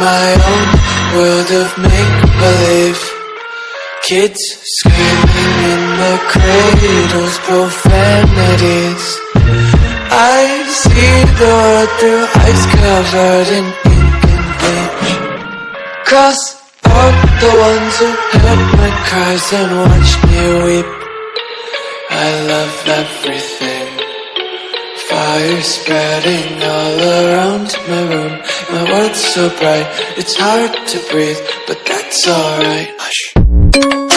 my own world of make-believe. Kids screaming in the cradles, profanities. I see the world through eyes covered in ink and bleach. Cross out the ones who heard my cries and watched me weep. I love everything. Fire spreading all around my room. My world's so bright, it's hard to breathe, but that's alright. Hush.